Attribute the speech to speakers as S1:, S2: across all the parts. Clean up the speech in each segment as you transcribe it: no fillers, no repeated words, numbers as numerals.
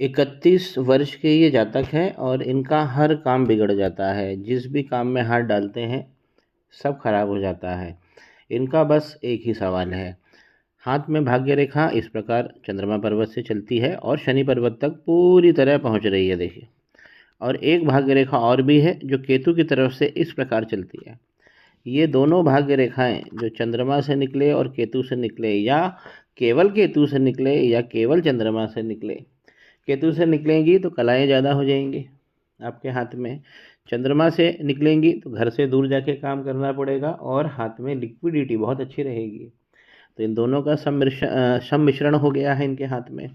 S1: 31 वर्ष के ये जातक हैं और इनका हर काम बिगड़ जाता है। जिस भी काम में हाथ डालते हैं सब खराब हो जाता है। इनका बस एक ही सवाल है। हाथ में भाग्य रेखा इस प्रकार चंद्रमा पर्वत से चलती है और शनि पर्वत तक पूरी तरह पहुंच रही है, देखिए। और एक भाग्य रेखा और भी है जो केतु की तरफ से इस प्रकार चलती है। ये दोनों भाग्य रेखाएं जो चंद्रमा से निकले और केतु से निकले, या केवल केतु से निकले या केवल चंद्रमा से निकले, केतु से निकलेंगी तो कलाएँ ज़्यादा हो जाएंगी आपके हाथ में। चंद्रमा से निकलेंगी तो घर से दूर जाके काम करना पड़ेगा और हाथ में लिक्विडिटी बहुत अच्छी रहेगी। तो इन दोनों का सम्मिश्रण हो गया है इनके हाथ में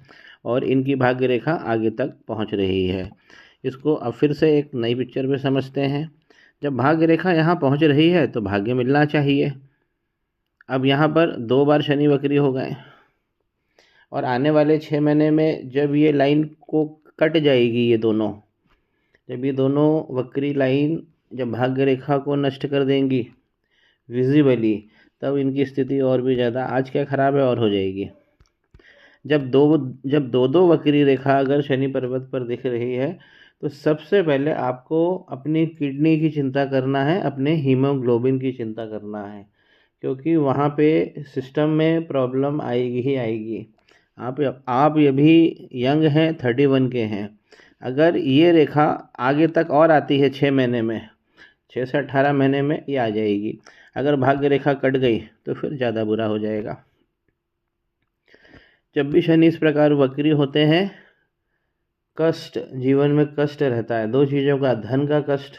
S1: और इनकी भाग्य रेखा आगे तक पहुंच रही है। इसको अब फिर से एक नई पिक्चर में समझते हैं। जब भाग्य रेखा यहाँ पहुंच रही है तो भाग्य मिलना चाहिए। अब यहाँ पर 2 बार शनि वक्री हो गए और आने वाले 6 महीने में जब ये लाइन को कट जाएगी, जब ये दोनों वक्री लाइन जब भाग्य रेखा को नष्ट कर देंगी विजिबली, तब इनकी स्थिति और भी ज़्यादा, आज क्या खराब है और हो जाएगी। जब दो दो वक्री रेखा अगर शनि पर्वत पर दिख रही है तो सबसे पहले आपको अपनी किडनी की चिंता करना है, अपने हीमोग्लोबिन की चिंता करना है, क्योंकि वहाँ पे सिस्टम में प्रॉब्लम आएगी ही आएगी। आप ये भी यंग हैं, 31 के हैं। अगर ये रेखा आगे तक और आती है 6 महीने में, 6 से 18 महीने में ये आ जाएगी। अगर भाग्य रेखा कट गई तो फिर ज़्यादा बुरा हो जाएगा। जब भी शनि इस प्रकार वक्री होते हैं, कष्ट, जीवन में कष्ट रहता है। 2 चीज़ों का, धन का कष्ट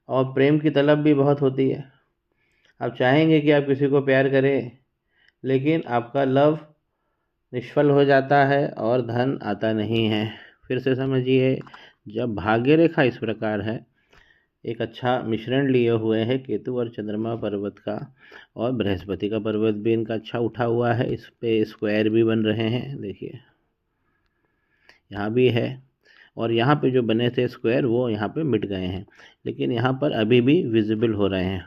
S1: और प्रेम की तलब भी बहुत होती है। आप चाहेंगे कि आप किसी को प्यार करें, लेकिन आपका लव निष्फल हो जाता है और धन आता नहीं है। फिर से समझिए, जब भाग्य रेखा इस प्रकार है, एक अच्छा मिश्रण लिए हुए है केतु और चंद्रमा पर्वत का, और बृहस्पति का पर्वत भी इनका अच्छा उठा हुआ है, इस पे स्क्वायर भी बन रहे हैं, देखिए यहाँ भी है। और यहाँ पे जो बने थे स्क्वायर वो यहाँ पे मिट गए हैं, लेकिन यहाँ पर अभी भी विजिबल हो रहे हैं।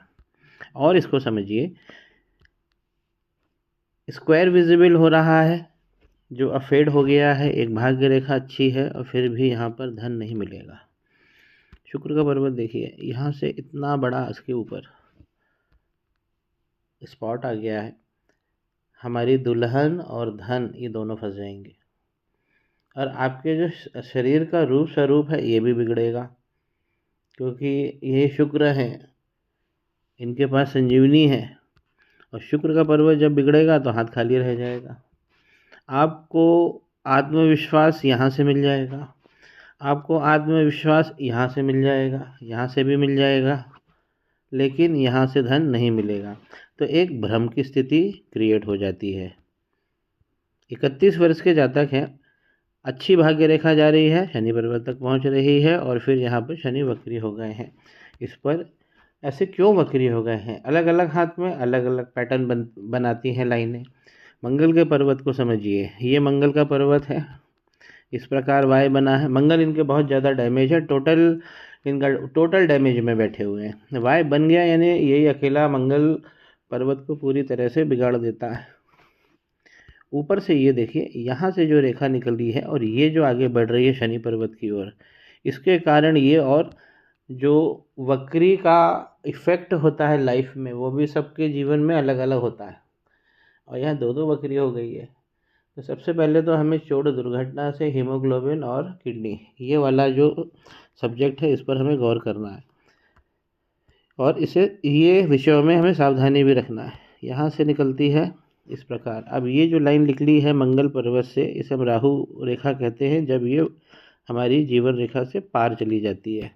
S1: और इसको समझिए, स्क्वायर विजिबल हो रहा है जो अब फेड हो गया है। एक भाग्य रेखा अच्छी है और फिर भी यहाँ पर धन नहीं मिलेगा। शुक्र का पर्वत देखिए, यहाँ से इतना बड़ा इसके ऊपर स्पॉट आ गया है। हमारी दुल्हन और धन ये दोनों फंस जाएंगे और आपके जो शरीर का रूप स्वरूप है ये भी बिगड़ेगा, क्योंकि ये शुक्र हैं, इनके पास संजीवनी है। और शुक्र का पर्वत जब बिगड़ेगा तो हाथ खाली रह जाएगा। आपको आत्मविश्वास यहाँ से मिल जाएगा, आपको आत्मविश्वास यहाँ से मिल जाएगा, यहाँ से भी मिल जाएगा, लेकिन यहाँ से धन नहीं मिलेगा। तो एक भ्रम की स्थिति क्रिएट हो जाती है। 31 वर्ष के जातक हैं, अच्छी भाग्य रेखा जा रही है, शनि पर्वत तक पहुँच रही है और फिर यहाँ पर शनि वक्री हो गए हैं। इस पर ऐसे क्यों वक्री हो गए हैं? अलग अलग हाथ में अलग अलग पैटर्न बनाती हैं लाइनें। मंगल के पर्वत को समझिए, ये मंगल का पर्वत है, इस प्रकार वाय बना है। मंगल इनके बहुत ज़्यादा डैमेज है, इनका टोटल डैमेज में बैठे हुए हैं। वाय बन गया यानी यही अकेला मंगल पर्वत को पूरी तरह से बिगाड़ देता है। ऊपर से ये देखिए, यहाँ से जो रेखा निकल रही है और ये जो आगे बढ़ रही है शनि पर्वत की ओर, इसके कारण ये, और जो वक्री का इफ़ेक्ट होता है लाइफ में वो भी सबके जीवन में अलग अलग होता है। और यहाँ 2 वक्री हो गई है। तो सबसे पहले तो हमें चोट दुर्घटना से हीमोग्लोबिन और किडनी, ये वाला जो सब्जेक्ट है इस पर हमें गौर करना है और ये विषयों में हमें सावधानी भी रखना है। यहाँ से निकलती है इस प्रकार। अब ये जो लाइन निकली है मंगल पर्वत से, इसे हम राहु रेखा कहते हैं। जब ये हमारी जीवन रेखा से पार चली जाती है,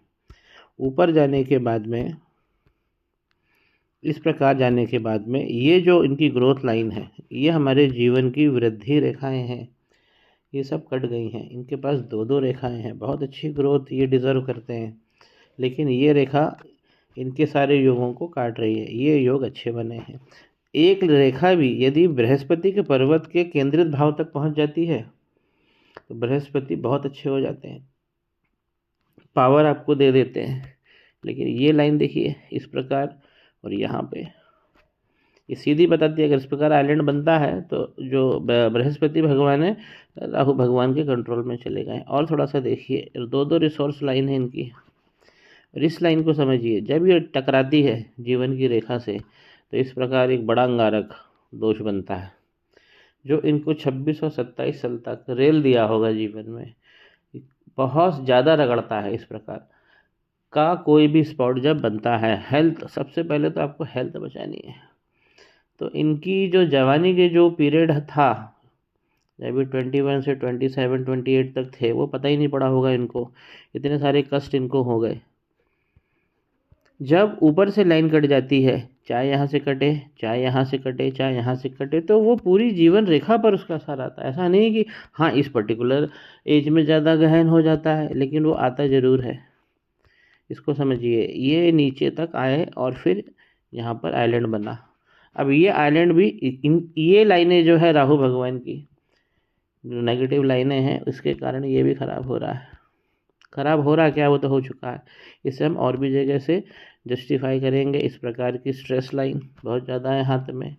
S1: ऊपर जाने के बाद में, इस प्रकार जाने के बाद में, ये जो इनकी ग्रोथ लाइन है, ये हमारे जीवन की वृद्धि रेखाएं हैं, ये सब कट गई हैं। इनके पास 2 रेखाएं हैं, बहुत अच्छी ग्रोथ ये डिज़र्व करते हैं, लेकिन ये रेखा इनके सारे योगों को काट रही है। ये योग अच्छे बने हैं। एक रेखा भी यदि बृहस्पति के पर्वत के केंद्रित भाव तक पहुंच जाती है तो बृहस्पति बहुत अच्छे हो जाते हैं, पावर आपको दे देते हैं। लेकिन ये लाइन देखिए इस प्रकार, और यहाँ पे ये सीधी बताती है, अगर इस प्रकार आइलैंड बनता है तो जो बृहस्पति भगवान है राहु भगवान के कंट्रोल में चले गए। और थोड़ा सा देखिए, दो दो रिसोर्स लाइन है इनकी, और इस लाइन को समझिए, जब ये टकराती है जीवन की रेखा से तो इस प्रकार एक बड़ा अंगारक दोष बनता है, जो इनको 26 और 27 साल तक रेल दिया होगा जीवन में। बहुत ज़्यादा रगड़ता है। इस प्रकार का कोई भी स्पॉट जब बनता है, हेल्थ सबसे पहले तो आपको हेल्थ बचानी है। तो इनकी जो जवानी के जो पीरियड था, जब ये 21 से 27 28 तक थे, वो पता ही नहीं पड़ा होगा इनको, इतने सारे कष्ट इनको हो गए। जब ऊपर से लाइन कट जाती है, चाहे यहाँ से कटे, चाहे यहाँ से कटे, चाहे यहाँ से कटे, तो वो पूरी जीवन रेखा पर उसका असर आता है। ऐसा नहीं कि हाँ इस पर्टिकुलर एज में ज़्यादा गहन हो जाता है, लेकिन वो आता ज़रूर है। इसको समझिए, ये नीचे तक आए और फिर यहाँ पर आइलैंड बना। अब ये आइलैंड भी ये लाइनें जो है राहु भगवान की जो नेगेटिव लाइनें हैं, उसके कारण ये भी ख़राब हो रहा है। ख़राब हो रहा क्या, वो तो हो चुका है। इसे हम और भी जगह से जस्टिफाई करेंगे। इस प्रकार की स्ट्रेस लाइन बहुत ज़्यादा है हाथ में,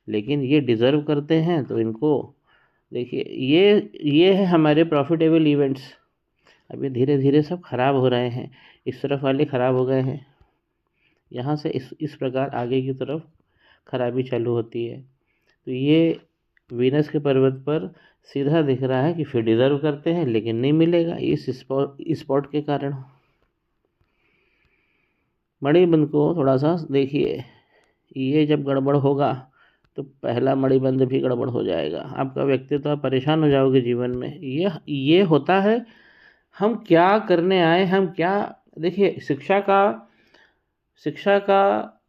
S1: लेकिन ये डिज़र्व करते हैं, तो इनको देखिए, ये है हमारे प्रॉफिटेबल इवेंट्स। अभी धीरे धीरे सब खराब हो रहे हैं, इस तरफ वाले खराब हो गए हैं, यहाँ से इस प्रकार आगे की तरफ खराबी चालू होती है। तो ये वीनस के पर्वत पर सीधा दिख रहा है कि फिर डिज़र्व करते हैं लेकिन नहीं मिलेगा, इस स्पॉट के कारण। मणिबंध को थोड़ा सा देखिए, ये जब गड़बड़ होगा तो पहला मणिबंध भी गड़बड़ हो जाएगा, आपका व्यक्तित्व, आप परेशान हो जाओगे जीवन में। ये होता है, हम क्या करने आए, हम क्या, देखिए शिक्षा का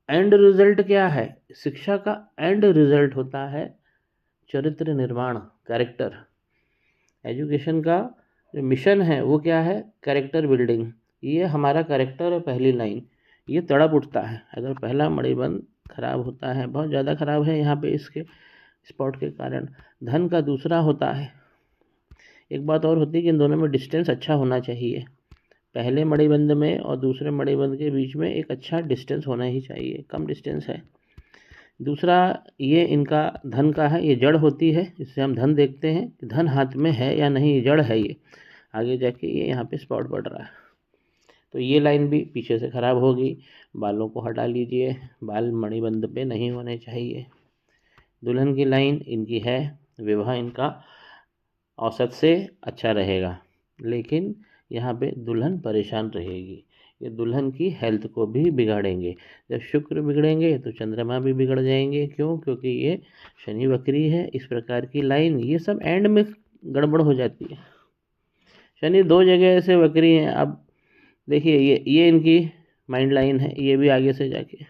S1: एंड रिजल्ट क्या है? शिक्षा का एंड रिजल्ट होता है चरित्र निर्माण, कैरेक्टर। एजुकेशन का जो मिशन है वो क्या है? Character building. ये हमारा कैरेक्टर है, पहली लाइन। ये तड़प उठता है अगर पहला मणिबंध खराब होता है, बहुत ज़्यादा खराब है यहाँ पे इसके स्पॉट के कारण। धन का दूसरा होता है। एक बात और होती है कि इन दोनों में डिस्टेंस अच्छा होना चाहिए। पहले मणिबंध में और दूसरे मणिबंध के बीच में एक अच्छा डिस्टेंस होना ही चाहिए, कम डिस्टेंस है। दूसरा, ये इनका धन का है, ये जड़ होती है, इससे हम धन देखते हैं कि धन हाथ में है या नहीं, जड़ है ये। आगे जाके ये यहाँ पे स्पॉट बढ़ रहा है, तो ये लाइन भी पीछे से ख़राब होगी। बालों को हटा लीजिए, बाल मणिबंध पे नहीं होने चाहिए। दुल्हन की लाइन इनकी है, विवाह इनका औसत से अच्छा रहेगा, लेकिन यहाँ पे दुल्हन परेशान रहेगी। ये दुल्हन की हेल्थ को भी बिगाड़ेंगे। जब शुक्र बिगड़ेंगे तो चंद्रमा भी बिगड़ जाएंगे। क्यों? क्योंकि ये शनि वक्री है। इस प्रकार की लाइन ये सब एंड में गड़बड़ हो जाती है। शनि दो जगह ऐसे वक्री हैं। अब देखिए, ये इनकी माइंड लाइन है, ये भी आगे से जाके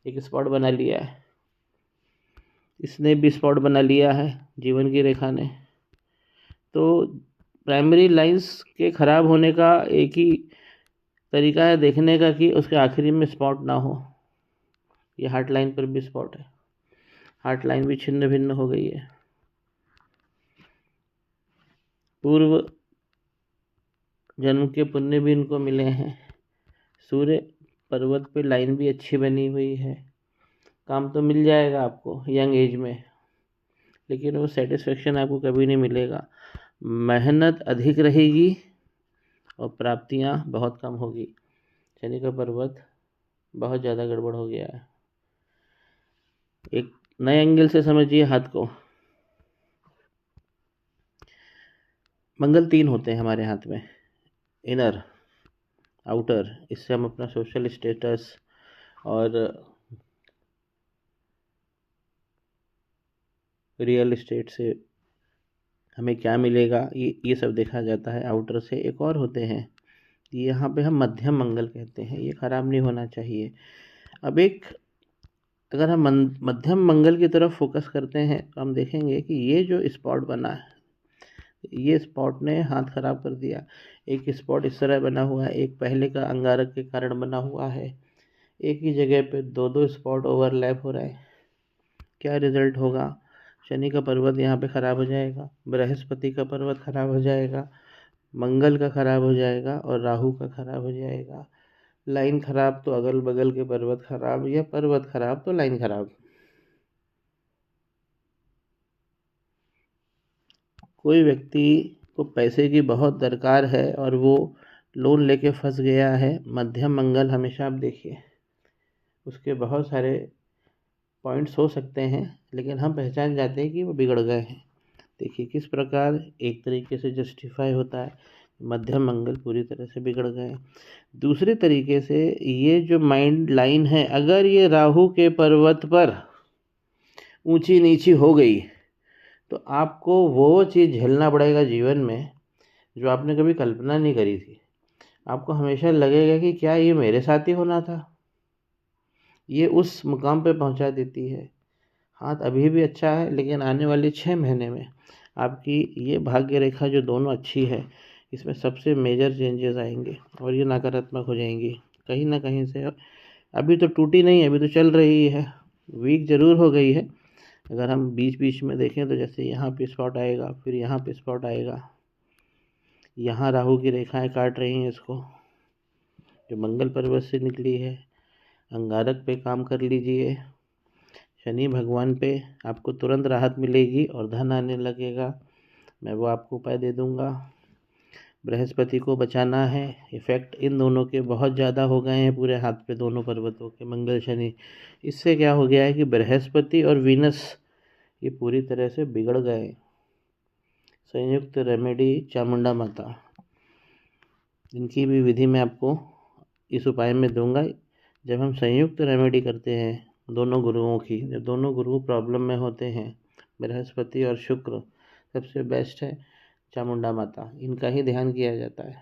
S1: एक स्पॉट बना लिया है, इसने भी स्पॉट बना लिया है जीवन की रेखा ने। तो प्राइमरी लाइंस के ख़राब होने का एक ही तरीका है देखने का कि उसके आखिरी में स्पॉट ना हो। ये हार्ट लाइन पर भी स्पॉट है, हार्ट लाइन भी छिन्न भिन्न हो गई है। पूर्व जन्म के पुण्य भी इनको मिले हैं। सूर्य पर्वत पे लाइन भी अच्छी बनी हुई है। काम तो मिल जाएगा आपको यंग एज में, लेकिन वो सेटिस्फेक्शन आपको कभी नहीं मिलेगा। मेहनत अधिक रहेगी और प्राप्तियां बहुत कम होगी। शनि का पर्वत बहुत ज़्यादा गड़बड़ हो गया है। एक नए एंगल से समझिए हाथ को। मंगल 3 होते हैं हमारे हाथ में, इनर, आउटर। इससे हम अपना सोशल स्टेटस और रियल एस्टेट से हमें क्या मिलेगा, ये सब देखा जाता है आउटर से। एक और होते हैं, यहाँ पे हम मध्यम मंगल कहते हैं, ये ख़राब नहीं होना चाहिए। अब अगर हम मध्यम मंगल की तरफ फोकस करते हैं तो हम देखेंगे कि ये जो स्पॉट बना है, ये स्पॉट ने हाथ खराब कर दिया। एक स्पॉट इस तरह बना हुआ है, एक पहले का अंगारक के कारण बना हुआ है। एक ही जगह पे दो दो स्पॉट ओवरलैप हो रहा है। क्या रिजल्ट होगा? शनि का पर्वत यहाँ पे ख़राब हो जाएगा, बृहस्पति का पर्वत ख़राब हो जाएगा, मंगल का ख़राब हो जाएगा और राहु का ख़राब हो जाएगा। लाइन खराब तो अगल बगल के पर्वत खराब, या पर्वत खराब तो लाइन खराब। कोई व्यक्ति को पैसे की बहुत दरकार है और वो लोन लेके फंस गया है, मध्यम मंगल हमेशा आप देखिए, उसके बहुत सारे पॉइंट्स हो सकते हैं, लेकिन हम पहचान जाते हैं कि वो बिगड़ गए हैं। देखिए किस प्रकार एक तरीके से जस्टिफाई होता है, मध्यम मंगल पूरी तरह से बिगड़ गए। दूसरे तरीके से ये जो माइंड लाइन है, अगर ये राहु के पर्वत पर ऊंची नीची हो गई तो आपको वो चीज़ झेलना पड़ेगा जीवन में जो आपने कभी कल्पना नहीं करी थी। आपको हमेशा लगेगा कि क्या ये मेरे साथ ही होना था। ये उस मुकाम पे पहुंचा देती है। हाथ अभी भी अच्छा है, लेकिन आने वाले 6 महीने में आपकी ये भाग्य रेखा जो दोनों अच्छी है, इसमें सबसे मेजर चेंजेस आएंगे और ये नकारात्मक हो जाएंगी कहीं ना कहीं से। अभी तो टूटी नहीं है, अभी तो चल रही है, वीक ज़रूर हो गई है। अगर हम बीच बीच में देखें तो जैसे यहाँ पे स्पॉट आएगा, फिर यहाँ पे स्पॉट आएगा, यहाँ राहु की रेखाएं काट रही हैं इसको, जो मंगल पर्वत से निकली है। अंगारक पे काम कर लीजिए, शनि भगवान पे आपको तुरंत राहत मिलेगी और धन आने लगेगा। मैं वो आपको उपाय दे दूंगा। बृहस्पति को बचाना है, इफ़ेक्ट इन दोनों के बहुत ज़्यादा हो गए हैं पूरे हाथ पे, दोनों पर्वतों के, मंगल शनि। इससे क्या हो गया है कि बृहस्पति और वीनस ये पूरी तरह से बिगड़ गए। संयुक्त रेमेडी चामुंडा माता, इनकी भी विधि मैं आपको इस उपाय में दूंगा। जब हम संयुक्त रेमेडी करते हैं दोनों गुरुओं की, जब दोनों गुरु प्रॉब्लम में होते हैं, बृहस्पति और शुक्र, सबसे बेस्ट है चामुंडा माता, इनका ही ध्यान किया जाता है।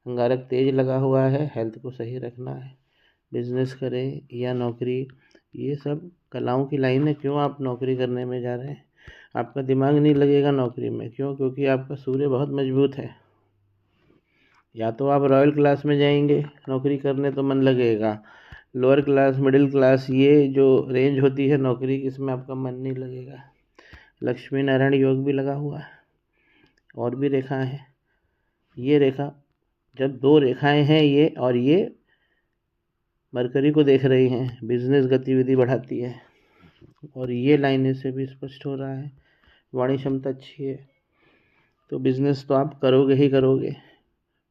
S1: अंगारक तेज लगा हुआ है, हेल्थ को सही रखना है। बिजनेस करें या नौकरी, ये सब कलाओं की लाइन है। क्यों आप नौकरी करने में जा रहे हैं? आपका दिमाग नहीं लगेगा नौकरी में, क्यों? क्योंकि आपका सूर्य बहुत मजबूत है। या तो आप रॉयल क्लास में जाएंगे नौकरी करने तो मन लगेगा, लोअर क्लास, मिडिल क्लास, ये जो रेंज होती है नौकरी की, इसमें आपका मन नहीं लगेगा। लक्ष्मी नारायण योग भी लगा हुआ है, और भी रेखाएं हैं। ये रेखा, जब 2 रेखाएं हैं ये और ये मरकरी को देख रही हैं, बिजनेस गतिविधि बढ़ाती है, और ये लाइनें से भी स्पष्ट हो रहा है वाणी क्षमता अच्छी है, तो बिजनेस तो आप करोगे ही करोगे।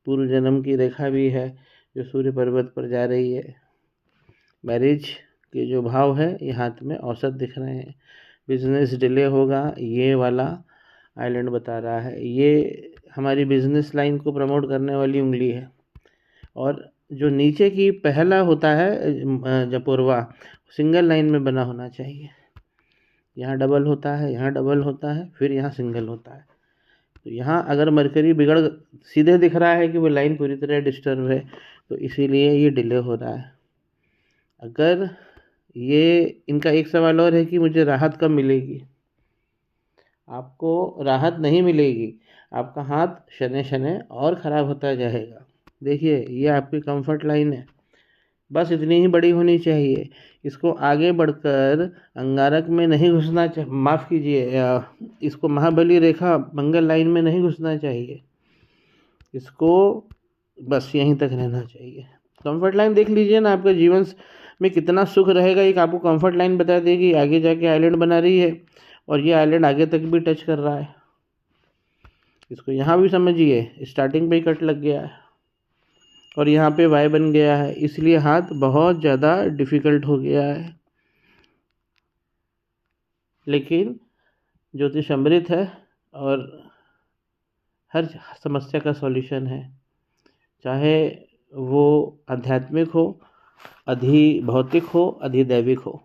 S1: पूर्व जन्म की रेखा भी है जो सूर्य पर्वत पर जा रही है। मैरिज के जो भाव है ये हाथ में औसत दिख रहे हैं। बिजनेस डिले होगा, ये वाला आइलैंड बता रहा है। ये हमारी बिजनेस लाइन को प्रमोट करने वाली उंगली है। और जो नीचे की पहला होता है जपुरवा, सिंगल लाइन में बना होना चाहिए। यहाँ डबल होता है, यहाँ डबल होता है, फिर यहाँ सिंगल होता है। तो यहाँ अगर मरकरी बिगड़, सीधे दिख रहा है कि वो लाइन पूरी तरह डिस्टर्ब है, तो इसीलिए ये डिले हो रहा है। अगर ये, इनका एक सवाल और है कि मुझे राहत कब मिलेगी। आपको राहत नहीं मिलेगी, आपका हाथ शनै शनै और ख़राब होता जाएगा। देखिए ये आपकी कंफर्ट लाइन है, बस इतनी ही बड़ी होनी चाहिए। इसको आगे बढ़कर अंगारक में नहीं घुसना चाहिए, माफ़ कीजिए, इसको महाबली रेखा मंगल लाइन में नहीं घुसना चाहिए। इसको बस यहीं तक रहना चाहिए। कंफर्ट लाइन देख लीजिए ना, आपका जीवन में कितना सुख रहेगा। एक आपको कंफर्ट लाइन बता देगी, आगे जाके आइलैंड बना रही है और ये आइलैंड आगे तक भी टच कर रहा है। इसको यहाँ भी समझिए, स्टार्टिंग पे ही कट लग गया है और यहाँ पे वाई बन गया है, इसलिए हाथ बहुत ज़्यादा डिफ़िकल्ट हो गया है। लेकिन ज्योतिष अमृत है और हर समस्या का सॉल्यूशन है, चाहे वो आध्यात्मिक हो, अधिभौतिक हो, अधिदैविक हो।